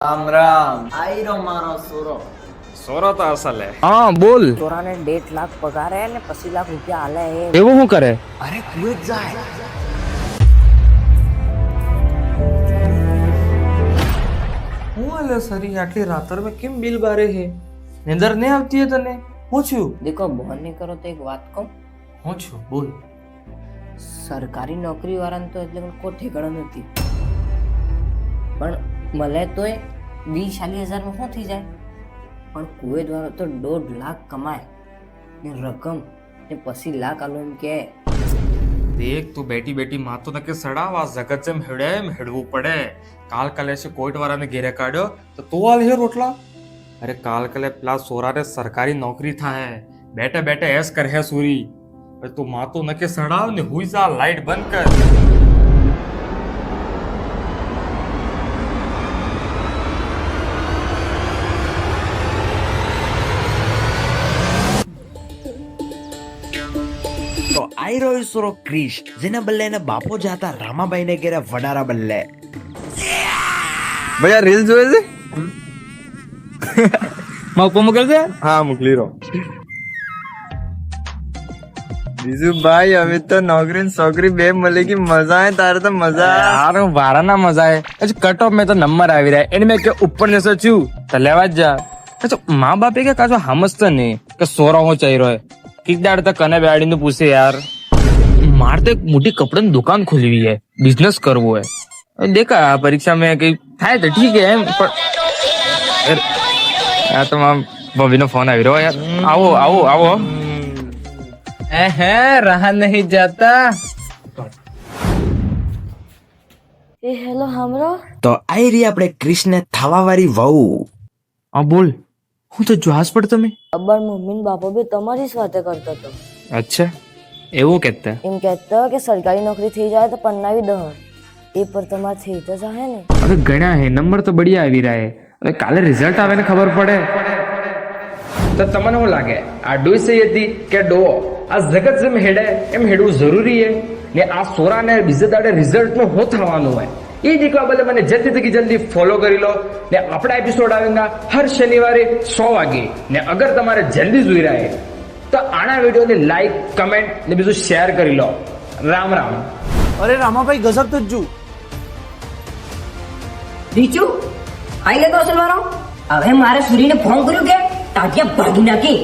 રામ રામ આયરો મારો sorrow sorrow તો અસલ હે. હા બોલ. ચોરાને 1.5 લાખ પગાર હે ને 25 લાખ રૂપિયા આલે હે. એવું શું કરે? અરે કુવેત જાય હું આલે સરી આટલી રાતર મે કેમ બિલ બારે હે? નીંદર નહીં આવતી હે તને? હું છું? દેખો બોન નહીં કરો તો એક વાત કહું, હું છું? બોલ. સરકારી નોકરી વાળાને તો એટલે કોઈ ઠેકાણું નથી, પણ મળે તોય 20-40 હજારમાં શું થઈ જાય? પણ કુવેત વાળો તો 1.5 લાખ કમાય ને રકમ ને 25 લાખ આલો એમ કે. દેખ તું બેટી બેટી માં તો નકે સડાવા જગત જેમ હેડે એમ હેડવું પડે. કાલ કલે છે કોઈટ વાળાને ઘેરે કાઢ્યો તો તું આલ હે રોટલા. અરે કાલ કલે પેલા સોરારે સરકારી નોકરી થાય બેઠે બેઠે એસ કર હે સુરી. અરે તું માં તો નકે સડાવ ને હુઈ જા, લાઈટ બંધ કર. તો આઈ રહ્યો સોરો ક્રિશ, જેના બદલે એને બાપો જાતા રામાબાઈ ને ઘેરે વડારા બદલે. ભૈયા રીલ જોયે છે? માપો મોકલ દે. હા મોકલી રહો. બીજું ભાઈ હવે તો નોકરી ને છોકરી બે મળેગી, મજા આવે તારે તો મજા. યાર વારા ના મજા આવે. હજી કટ ઓફ મેં તો નંબર આવી રહ્યા એને મેં કે ઉપર જશો છું તો લેવા જ જા. અચ્છા મા બાપે કે કાચો સમજતો નહીં કે સોરા હું ચાઈ રહ્યો કિક દાડ તો કને બેડીને પૂછે યાર. મારે તો એક મોટી કપડાની દુકાન ખોલવી હે, બિઝનેસ કરવો હે. દેખા પરીક્ષા में કઈ થાય તો ઠીક હે એમ, પણ યાર તો ભાભી નો ફોન આવી રહ્યો યાર. આવો આવો આવો. હે રહા નહીં જાતા. એ હેલો હામરો. તો આઈ રહી આપણે ક્રિશ ને થવા વાળી વહુ. હા બોલ. હું તો જોહાસ પડ તમે. અબ્બર મમ્મી ને બાપા બી તમારી જ વાતે કરતો હતો. અચ્છા એવું કહેતા. એમ કહેતા કે સરકારી નોકરી થઈ જાય તો પન્નાવી દહ એ પર તમારે થઈ તો જાય ને. હવે ઘણા હે, નંબર તો બઢિયા આવી રહ્યા હે. હવે કાલે રિઝલ્ટ આવે ને ખબર પડે. તો તમને શું લાગે આ ડોસી હતી કે ડો? આ જગત જેમ હેડે એમ હેડવું જરૂરી હે ને આ સોરાને બીજે દાડે રિઝલ્ટ નું હો થવાનું હોય. એ દીકવા બદલે મને જલ્દી થી જલ્દી ફોલો કરી લો ને આપણા એપિસોડ આવેગા હર શનિવારે 100 વાગે. ને અગર તમારે જલ્દી જોઈ રહ્યા હે તો આના વિડીયોને લાઈક કમેન્ટ ને બીજું શેર કરી લો. રામ રામ. અરે રામાભાઈ ગજબ તો જુ. રીચુ આઈ લે તો અસલ વાળો. હવે મારે સૂરીને ફોન કર્યું કે તાટિયા ભાગી નાખી.